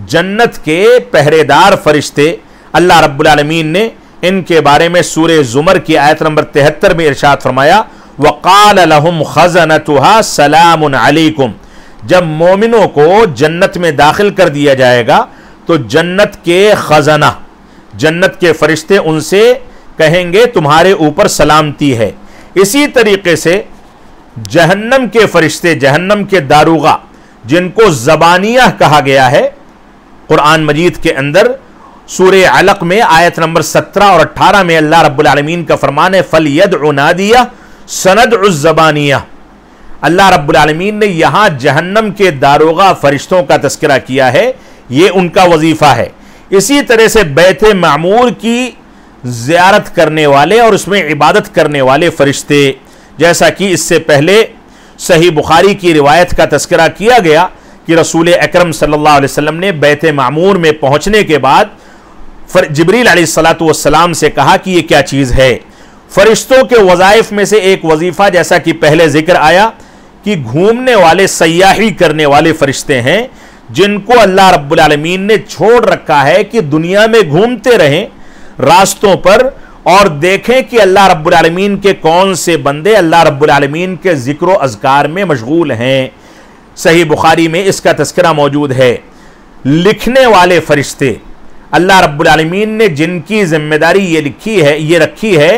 जन्नत के पहरेदार फरिश्ते, अल्लाह रब्बुल आलमीन ने इनके बारे में सूरह ज़ुमर की आयत नंबर 73 में इरशाद फरमाया वक़ाल लहुम खज़नतुहा सलामुन अलैकुम, जब मोमिनों को जन्नत में दाखिल कर दिया जाएगा तो जन्नत के खज़ना, जन्नत के फरिश्ते उनसे कहेंगे तुम्हारे ऊपर सलामती है। इसी तरीके से जहन्नम के फरिश्ते, जहन्नम के दारुगा, जिनको ज़बानिया कहा गया है, कुरान मजीद के अंदर सूरह अलक में आयत नंबर 17 और 18 में अल्लाह रब्बुल आलमीन का फरमान है फल यदउ नादिया सनदउ ज़बानिया। अल्लाह रब्बुल आलमीन ने यहां जहन्नम के दारोगा फरिश्तों का तस्करा किया है, यह उनका वजीफा है। इसी तरह से बैत मामूर की ज़ियारत करने वाले और उसमें इबादत करने वाले फरिश्ते, जैसा कि इससे पहले सही बुखारी की रिवायत का तस्करा किया गया कि रसूल अकरम सल्लल्लाहु अलैहि वसल्लम ने बैत मामूर में पहुंचने के बाद जिब्रील अलैहिस्सलातु वस्सलाम से कहा कि यह क्या चीज़ है। फरिश्तों के वज़ाइफ में से एक वजीफ़ा, जैसा कि पहले जिक्र आया कि घूमने वाले, सयाही करने वाले फरिश्ते हैं, जिनको अल्लाह रब्बुल आलमीन ने छोड़ रखा है कि दुनिया में घूमते रहें रास्तों पर और देखें कि अल्लाह रब्बुल आलमीन के कौन से बंदे अल्लाह रब्बुल आलमीन के जिक्र अज़कार में मशगूल हैं। सही बुखारी में इसका तस्करा मौजूद है। लिखने वाले फरिश्ते, अल्लाह रब्बुल आलमीन ने जिनकी जिम्मेदारी ये रखी है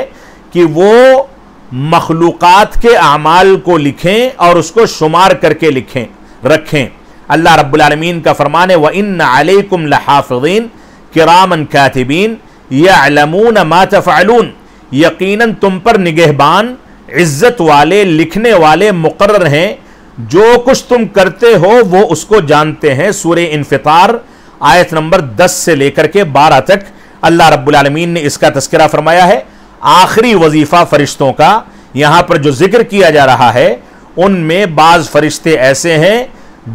कि वो मखलूक़ात के आमाल को लिखें और उसको शुमार करके रखें। अल्लाह रब्बुल आलमीन का फरमान है व इन्ना अलैकुम लहाफ़िज़ीन किरामन कातिबीन यअलमून मा तफ़अलून, यकीनन तुम पर निगहबान, इज्जत वाले, लिखने वाले मुक़र्रर हैं, जो कुछ तुम करते हो वो उसको जानते हैं। सूरह इन्फ़ितार आयत नंबर 10 से लेकर के 12 तक अल्लाह रब्बुल आलमीन ने इसका तस्करा फरमाया है। आखिरी वजीफ़ा फरिश्तों का यहां पर जो जिक्र किया जा रहा है, उनमें बाज़ फरिश्ते ऐसे हैं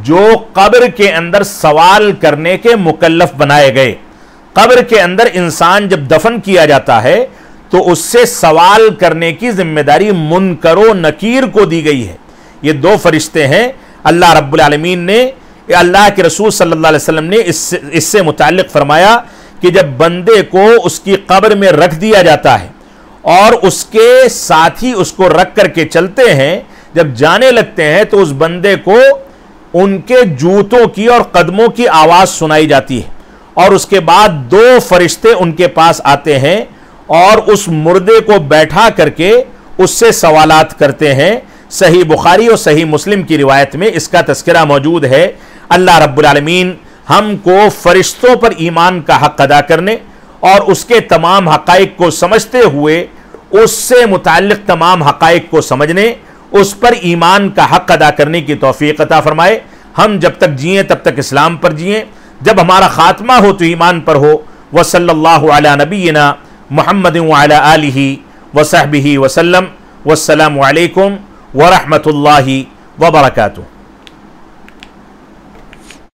जो कब्र के अंदर सवाल करने के मुकल्लफ बनाए गए। कब्र के अंदर इंसान जब दफन किया जाता है तो उससे सवाल करने की जिम्मेदारी मुनकर व नकीर को दी गई है। ये 2 फरिश्ते हैं, अल्लाह रब्बुल आलमीन ने अल्लाह के रसूल सल्लल्लाहु अलैहि वसल्लम ने इससे मुताल्लिक फरमाया कि जब बंदे को उसकी कब्र में रख दिया जाता है और उसके साथी उसको रख करके चलते हैं, जब जाने लगते हैं तो उस बंदे को उनके जूतों की और कदमों की आवाज सुनाई जाती है और उसके बाद दो फरिश्ते उनके पास आते हैं और उस मुर्दे को बैठा करके उससे सवालात करते हैं। सही बुखारी और सही मुस्लिम की रिवायत में इसका तस्करा मौजूद है। अल्लाह रब्बुल आलमीन हमको फरिश्तों पर ईमान का हक अदा करने और उसके तमाम हकाइक को समझते हुए उससे मुताल्लिक तमाम हकाइक को समझने, उस पर ईमान का हक अदा करने की तौफीक अता फरमाए। हम जब तक जिए तब तक इस्लाम पर जिए, जब हमारा खात्मा हो तो ईमान पर हो। वसल्लल्लाहु अला नबीना मुहम्मद व अला आलिहि व सहबिहि वसल्लम। वस्सलामु अलैकुम व रहमतुल्लाहि व बरकातुहू।